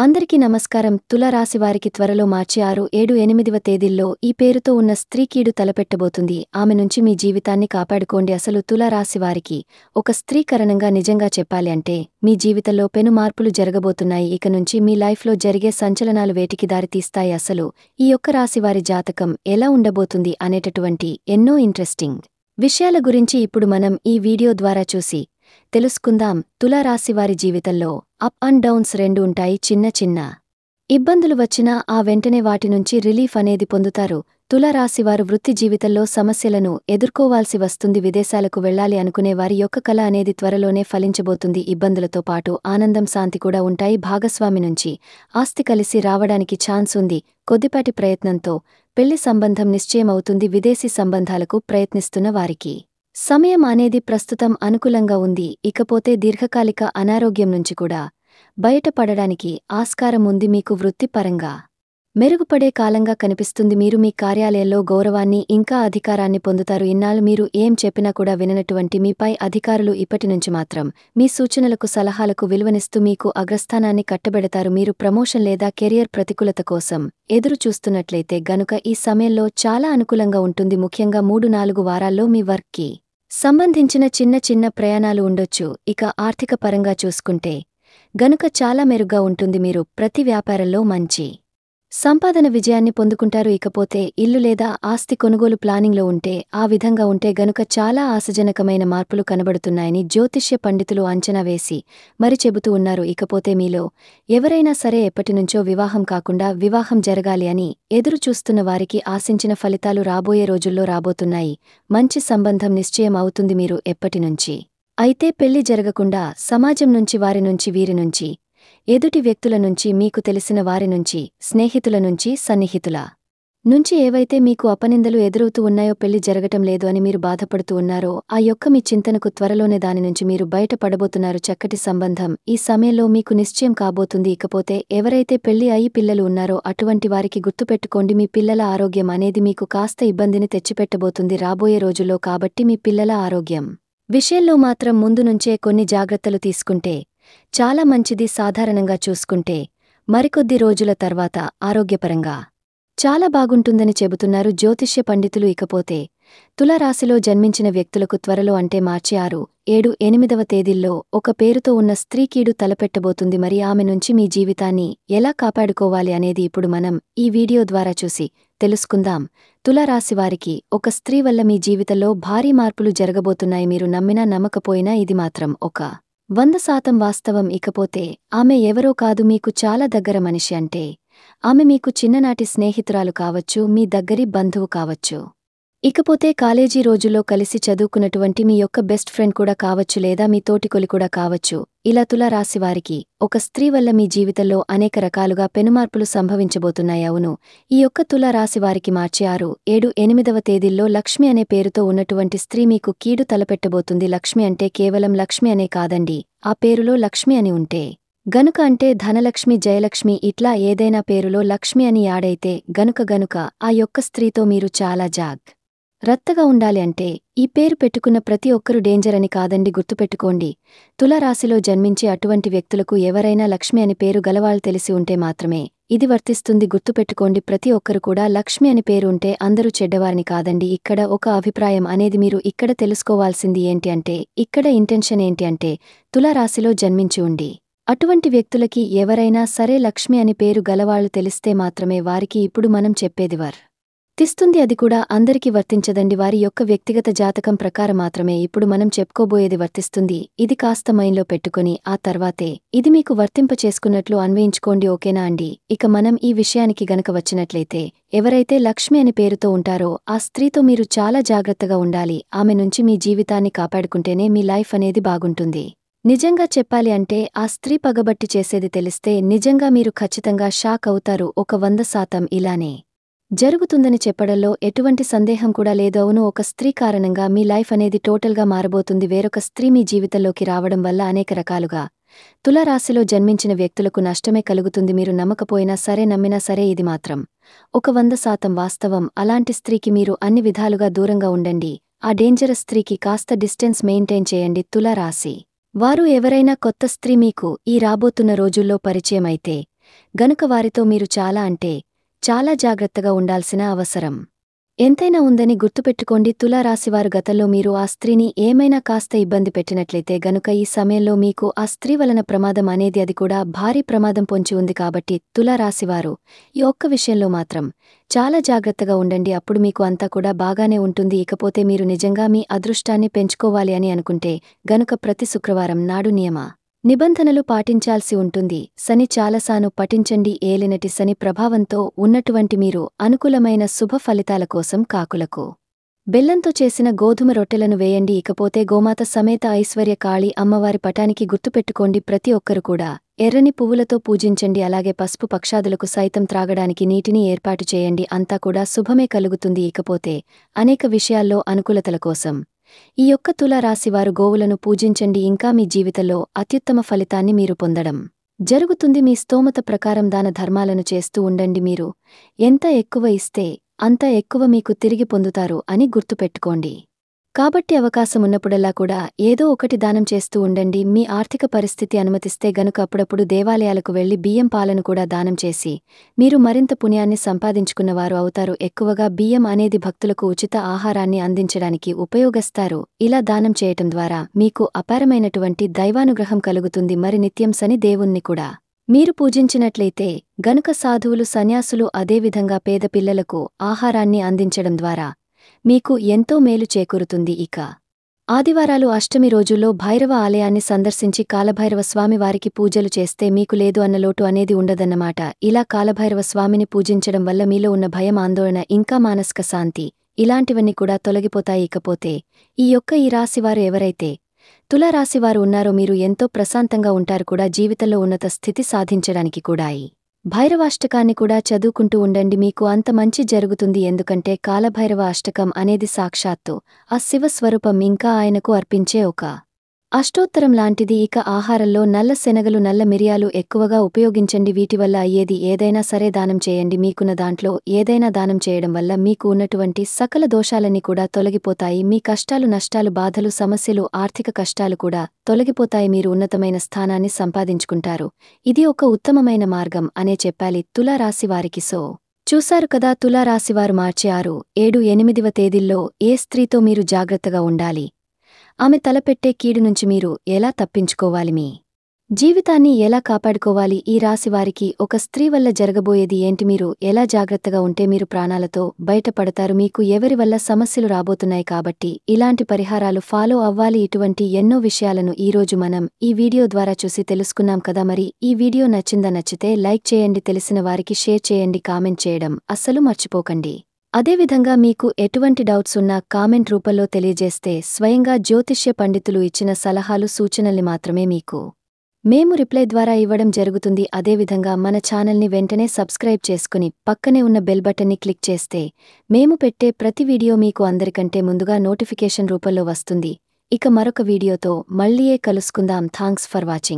అందరికీ నమస్కారం. తులారాశివారికి త్వరలో మార్చి 6, 7, 8వ తేదీల్లో ఈ పేరుతో ఉన్న స్త్రీ కీడు తలపెట్టబోతుంది. ఆమె నుంచి మీ జీవితాన్ని కాపాడుకోండి. అసలు తులారాశివారికి ఒక స్త్రీ కారణంగా నిజంగా చెప్పాలి అంటే మీ జీవితంలో పెను మార్పులు జరగబోతున్నాయి. ఇక నుంచి మీ లైఫ్లో జరిగే సంచలనాలు వేటికి దారితీస్తాయి. అసలు ఈ ఒక్క రాశివారి జాతకం ఎలా ఉండబోతుంది అనేటటువంటి ఎన్నో ఇంట్రెస్టింగ్ విషయాల గురించి ఇప్పుడు మనం ఈ వీడియో ద్వారా చూసి తెలుసుకుందాం. తులారాశివారి జీవితంలో అప్ అండ్ డౌన్స్ రెండు ఉంటాయి. చిన్న చిన్న ఇబ్బందులు వచ్చినా ఆ వెంటనే వాటి నుంచి రిలీఫ్ అనేది పొందుతారు. తులారాశివారు వృత్తి జీవితంలో సమస్యలను ఎదుర్కోవాల్సి వస్తుంది. విదేశాలకు వెళ్లాలి అనుకునే వారి యొక్క కల అనేది త్వరలోనే ఫలించబోతుంది. ఇబ్బందులతో పాటు ఆనందం, శాంతి కూడా ఉంటాయి. భాగస్వామి నుంచి ఆస్తి కలిసి రావడానికి ఛాన్స్ ఉంది. కొద్దిపాటి ప్రయత్నంతో పెళ్లి సంబంధం నిశ్చయమవుతుంది. విదేశీ సంబంధాలకు ప్రయత్నిస్తున్న వారికి సమయం అనేది ప్రస్తుతం అనుకూలంగా ఉంది. ఇకపోతే దీర్ఘకాలిక అనారోగ్యం నుంచి కూడా బయటపడడానికి ఆస్కారం ఉంది. మీకు వృత్తిపరంగా మెరుగుపడే కాలంగా కనిపిస్తుంది. మీరు మీ కార్యాలయంలో గౌరవాన్ని ఇంకా అధికారాన్ని పొందుతారు. ఇన్నాళ్ళు మీరు ఏం చెప్పినా కూడా విననటువంటి మీపై అధికారులు ఇప్పటినుంచి మాత్రం మీ సూచనలకు, సలహాలకు విలువనిస్తూ మీకు అగ్రస్థానాన్ని కట్టబెడతారు. మీరు ప్రమోషన్ లేదా కెరియర్ ప్రతికూలత కోసం ఎదురు చూస్తున్నట్లయితే గనుక ఈ సమయంలో చాలా అనుకూలంగా ఉంటుంది. ముఖ్యంగా 3-4 వారాల్లో మీ వర్క్కి సంబంధించిన చిన్న చిన్న ప్రయాణాలు ఉండొచ్చు. ఇక ఆర్థిక పరంగా చూసుకుంటే గనుక చాలా మెరుగ్గా ఉంటుంది. మీరు ప్రతి వ్యాపారంలో మంచి సంపాదన విజయాన్ని పొందుకుంటారు. ఇకపోతే ఇల్లు లేదా ఆస్తి కొనుగోలు ప్లానింగ్లో ఉంటే, ఆ విధంగా ఉంటే గనుక చాలా ఆశాజనకమైన మార్పులు కనబడుతున్నాయని జ్యోతిష్య పండితులు అంచనా వేసి మరి చెబుతూ ఉన్నారు. ఇకపోతే మీలో ఎవరైనా సరే ఎప్పటినుంచో వివాహం కాకుండా వివాహం జరగాలి అని ఎదురు చూస్తున్న వారికి ఆశించిన ఫలితాలు రాబోయే రోజుల్లో రాబోతున్నాయి. మంచి సంబంధం నిశ్చయం అవుతుంది. మీరు ఎప్పటినుంచి అయితే పెళ్లి జరగకుండా సమాజం నుంచి, వారి నుంచి, వీరి నుంచి, ఎదుటి వ్యక్తుల నుంచి, మీకు తెలిసిన వారి నుంచి, స్నేహితుల నుంచి, సన్నిహితుల నుంచి ఏవైతే మీకు అపనిందలు ఎదురవుతూ ఉన్నాయో, పెళ్లి జరగటం లేదు అని మీరు బాధపడుతూ ఉన్నారో, ఆ యొక్క మీ చింతనకు త్వరలోనే దాని నుంచి మీరు బయటపడబోతున్నారు. చక్కటి సంబంధం ఈ సమయంలో మీకు నిశ్చయం కాబోతుంది. ఇకపోతే ఎవరైతే పెళ్లి అయి పిల్లలు ఉన్నారో అటువంటి వారికి గుర్తుపెట్టుకోండి, మీ పిల్లల ఆరోగ్యం అనేది మీకు కాస్త ఇబ్బందిని తెచ్చిపెట్టబోతుంది రాబోయే రోజుల్లో. కాబట్టి మీ పిల్లల ఆరోగ్యం విషయంలో మాత్రం ముందు నుంచే కొన్ని జాగ్రత్తలు తీసుకుంటే చాలా మంచిది. సాధారణంగా చూసుకుంటే మరికొద్ది రోజుల తర్వాత ఆరోగ్యపరంగా చాలా బాగుంటుందని చెబుతున్నారు జ్యోతిష్య పండితులు. ఇకపోతే తులారాశిలో జన్మించిన వ్యక్తులకు త్వరలో అంటే మార్చి 6, 7, 8వ తేదీల్లో ఒక పేరుతో ఉన్న స్త్రీ కీడు తలపెట్టబోతుంది. మరి ఆమె నుంచి మీ జీవితాన్ని ఎలా కాపాడుకోవాలి అనేది ఇప్పుడు మనం ఈ వీడియో ద్వారా చూసి తెలుసుకుందాం. తులారాశివారికి ఒక స్త్రీ వల్ల మీ జీవితంలో భారీ మార్పులు జరగబోతున్నాయి. మీరు నమ్మినా నమ్మకపోయినా ఇది మాత్రం ఒక 100% వాస్తవం. ఇకపోతే ఆమె ఎవరో కాదు, మీకు చాలా దగ్గర మనిషి. అంటే ఆమె మీకు చిన్ననాటి స్నేహితురాలు కావచ్చు, మీ దగ్గరి బంధువు కావచ్చు, ఇకపోతే కాలేజీ రోజుల్లో కలిసి చదువుకున్నటువంటి మీ యొక్క బెస్ట్ ఫ్రెండ్ కూడా కావచ్చు, లేదా మీ తోటికొలి కూడా కావచ్చు. ఇలా తులారాశివారికి ఒక స్త్రీ వల్ల మీ జీవితంలో అనేక రకాలుగా పెనుమార్పులు సంభవించబోతున్నాయి. అవును, ఈ యొక్క తులారాశివారికి మార్చి 6, 7, 8వ తేదీల్లో లక్ష్మి అనే పేరుతో ఉన్నటువంటి స్త్రీ మీకు కీడు తలపెట్టబోతుంది. లక్ష్మి అంటే కేవలం లక్ష్మి అనే కాదండి, ఆ పేరులో లక్ష్మి అని ఉంటే గనుక, అంటే ధనలక్ష్మి, జయలక్ష్మి, ఇట్లా ఏదైనా పేరులో లక్ష్మి అని యాడైతే గనుక ఆ యొక్క స్త్రీతో మీరు చాలా రత్తగా ఉండాలి. అంటే ఈ పేరు పెట్టుకున్న ప్రతి ఒక్కరూ డేంజర్ అని కాదండి, గుర్తుపెట్టుకోండి. తులారాశిలో జన్మించి అటువంటి వ్యక్తులకు ఎవరైనా లక్ష్మి అని పేరు గలవాళ్ళు తెలిసి ఉంటే మాత్రమే ఇది వర్తిస్తుంది. గుర్తుపెట్టుకోండి, ప్రతి ఒక్కరు కూడా లక్ష్మి అని పేరు ఉంటే అందరూ చెడ్డవారిని కాదండి. ఇక్కడ ఒక అభిప్రాయం అనేది మీరు ఇక్కడ తెలుసుకోవాల్సింది ఏంటి అంటే, ఇక్కడ ఇంటెన్షన్ ఏంటి అంటే, తులారాశిలో జన్మించి ఉండి అటువంటి వ్యక్తులకి ఎవరైనా సరే లక్ష్మి అని పేరు గలవాళ్లు తెలిస్తే మాత్రమే వారికి ఇప్పుడు మనం చెప్పేది వర్తిస్తుంది. అది కూడా అందరికీ వర్తించదండి, వారి యొక్క వ్యక్తిగత జాతకం ప్రకారం మాత్రమే ఇప్పుడు మనం చెప్పుకోబోయేది వర్తిస్తుంది. ఇది కాస్త మైండ్లో పెట్టుకుని ఆ తర్వాతే ఇది మీకు వర్తింపచేసుకున్నట్లు అన్వయించుకోండి. ఓకేనా అండి? ఇక మనం ఈ విషయానికి గనక వచ్చినట్లయితే, ఎవరైతే లక్ష్మి అని పేరుతో ఉంటారో ఆ స్త్రీతో మీరు చాలా జాగ్రత్తగా ఉండాలి. ఆమె నుంచి మీ జీవితాన్ని కాపాడుకుంటేనే మీ లైఫ్ అనేది బాగుంటుంది. నిజంగా చెప్పాలి అంటే ఆ స్త్రీ పగబట్టి చేసేది తెలిస్తే నిజంగా మీరు ఖచ్చితంగా షాక్ అవుతారు. ఒక 100% ఇలానే జరుగుతుందని చెప్పడంలో ఎటువంటి సందేహం కూడా లేదు. అవును, ఒక స్త్రీ కారణంగా మీ లైఫ్ అనేది టోటల్గా మారబోతుంది. వేరొక స్త్రీ మీ జీవితంలోకి రావడం వల్ల అనేక రకాలుగా తులారాశిలో జన్మించిన వ్యక్తులకు నష్టమే కలుగుతుంది. మీరు నమ్మకపోయినా సరే, నమ్మినా సరే, ఇది మాత్రం ఒక 100% వాస్తవం. అలాంటి స్త్రీకి మీరు అన్ని విధాలుగా దూరంగా ఉండండి. ఆ డేంజరస్ స్త్రీకి కాస్త డిస్టెన్స్ మెయింటైన్ చేయండి. తులారాశి వారు ఎవరైనా కొత్త స్త్రీ మీకు ఈ రాబోతున్న రోజుల్లో పరిచయమైతే గనుక వారితో మీరు చాలా జాగ్రత్తగా ఉండాల్సిన అవసరం ఎంతైనా ఉందని గుర్తుపెట్టుకోండి. తులారాశివారు గతంలో మీరు ఆ స్త్రీని ఏమైనా కాస్త ఇబ్బంది పెట్టినట్లయితే గనుక ఈ సమయంలో మీకు ఆ స్త్రీ వలన ప్రమాదం అనేది అది కూడా భారీ ప్రమాదం పొంచి ఉంది కాబట్టి తులారాశివారు ఈ ఒక్క విషయంలో మాత్రం చాలా జాగ్రత్తగా ఉండండి. అప్పుడు మీకు అంతా కూడా బాగానే ఉంటుంది. ఇకపోతే మీరు నిజంగా మీ అదృష్టాన్ని పెంచుకోవాలి అని అనుకుంటే గనుక ప్రతి శుక్రవారం నాడు నిబంధనలు పాటించాల్సి ఉంటుంది. శని చాలాసాను పఠించండి. ఏలినటి శని ప్రభావంతో ఉన్నటువంటి మీరు అనుకూలమైన శుభ ఫలితాల కోసం కాకులకు బెల్లంతో చేసిన గోధుమ రొట్టెలను వేయండి. ఇకపోతే గోమాత సమేత ఐశ్వర్య కాళీ అమ్మవారి పటానికి గుర్తుపెట్టుకోండి. ప్రతి ఒక్కరు కూడా ఎర్రని పువ్వులతో పూజించండి. అలాగే పసుపు పక్షాదులకు సైతం త్రాగడానికి నీటిని ఏర్పాటు చేయండి. అంతా కూడా శుభమే కలుగుతుంది. ఇకపోతే అనేక విషయాల్లో అనుకూలతల కోసం ఈ యొక్క తులారాశివారు గోవులను పూజించండి. ఇంకా మీ జీవితంలో అత్యుత్తమ ఫలితాన్ని మీరు పొందడం జరుగుతుంది. మీ స్తోమత ప్రకారం దాన ధర్మాలను చేస్తూ ఉండండి. మీరు ఎంత ఎక్కువ ఇస్తే అంత ఎక్కువ మీకు తిరిగి పొందుతారు అని గుర్తుపెట్టుకోండి. కాబట్టి అవకాశమున్నప్పుడల్లా కూడా ఏదో ఒకటి దానం చేస్తూ ఉండండి. మీ ఆర్థిక పరిస్థితి అనుమతిస్తే గనుక అప్పుడప్పుడు దేవాలయాలకు వెళ్లి బియ్యం పాలను కూడా దానం చేసి మీరు మరింత పుణ్యాన్ని సంపాదించుకున్నవారు అవుతారు. ఎక్కువగా బియ్యం అనేది భక్తులకు ఉచిత ఆహారాన్ని అందించడానికి ఉపయోగిస్తారు. ఇలా దానం చేయటం ద్వారా మీకు అపారమైనటువంటి దైవానుగ్రహం కలుగుతుంది. మరి నిత్యం శని దేవుణ్ణి కూడా మీరు పూజించినట్లయితే గనుక సాధువులు సన్యాసులు అదేవిధంగా పేద పిల్లలకు ఆహారాన్ని అందించడం ద్వారా మీకు ఎంతో మేలు చేకూరుతుంది. ఇక ఆదివారాలు అష్టమి రోజుల్లో భైరవ ఆలయాన్ని సందర్శించి కాలభైరవ స్వామి వారికి పూజలు చేస్తే మీకు లేదు అన్న లోటు అనేది ఉండదన్నమాట. ఇలా కాలభైరవ స్వామిని పూజించడం వల్ల మీలో ఉన్న భయం, ఆందోళన, ఇంకా మానసిక శాంతి ఇలాంటివన్నీ కూడా తొలగిపోతాయి. ఇకపోతే ఈ రాశివారు ఎవరైతే తులారాశివారు ఉన్నారో మీరు ఎంతో ప్రశాంతంగా ఉంటారు కూడా. జీవితంలో ఉన్నత స్థితి సాధించడానికి కూడా ఈ భైరవాష్టకాన్ని కూడా చదువుకుంటూ ఉండండి. మీకు అంత మంచి జరుగుతుంది. ఎందుకంటే కాలభైరవ అష్టకం అనేది సాక్షాత్తు ఆ శివస్వరూపం, ఇంకా ఆయనకు అర్పించే ఒక అష్టోత్తరం లాంటిది. ఇక ఆహారంలో నల్ల శనగలు, నల్ల మిరియాలు ఎక్కువగా ఉపయోగించండి. వీటివల్ల అయ్యేది ఏదైనా సరే దానం చేయండి. మీకున్న దాంట్లో ఏదైనా దానం చేయడం వల్ల మీకు ఉన్నటువంటి సకల దోషాలన్నీ కూడా తొలగిపోతాయి. మీ కష్టాలు, నష్టాలు, బాధలు, సమస్యలు, ఆర్థిక కష్టాలు కూడా తొలగిపోతాయి. మీరు ఉన్నతమైన స్థానాన్ని సంపాదించుకుంటారు. ఇది ఒక ఉత్తమమైన మార్గం అనే చెప్పాలి తులారాశివారికి. చూశారు కదా, తులారాశివారు మార్చి 6, 7, 8వ తేదీల్లో ఏ స్త్రీతో మీరు జాగ్రత్తగా ఉండాలి, ఆమె తలపెట్టే కీడు నుంచి మీరు ఎలా తప్పించుకోవాలి, మీ జీవితాన్ని ఎలా కాపాడుకోవాలి, ఈ రాశివారికి ఒక స్త్రీ వల్ల జరగబోయేది ఏంటి, మీరు ఎలా జాగ్రత్తగా ఉంటే మీరు ప్రాణాలతో బయటపడతారు, మీకు ఎవరి వల్ల సమస్యలు రాబోతున్నాయి కాబట్టి ఇలాంటి పరిహారాలు ఫాలో అవ్వాలి. ఇటువంటి ఎన్నో విషయాలను ఈరోజు మనం ఈ వీడియో ద్వారా చూసి తెలుసుకున్నాం కదా. మరి ఈ వీడియో నచ్చితే లైక్ చేయండి, తెలిసిన వారికి షేర్ చేయండి, కామెంట్ చేయడం అస్సలు మర్చిపోకండి. అదేవిధంగా మీకు ఎటువంటి డౌట్స్ ఉన్నా కామెంట్ రూపంలో తెలియజేస్తే స్వయంగా జ్యోతిష్య పండితులు ఇచ్చిన సలహాలు, సూచనల్ని మాత్రమే మేము రిప్లై ద్వారా ఇవ్వడం జరుగుతుంది. అదేవిధంగా మన ఛానల్ని వెంటనే సబ్స్క్రైబ్ చేసుకుని పక్కనే ఉన్న బెల్ బటన్ని క్లిక్ చేస్తే మేము పెట్టే ప్రతి వీడియో మీకు అందరికంటే ముందుగా నోటిఫికేషన్ రూపంలో వస్తుంది. ఇక మరొక వీడియోతో మళ్ళీ కలుసుకుందాం. Thanks for watching.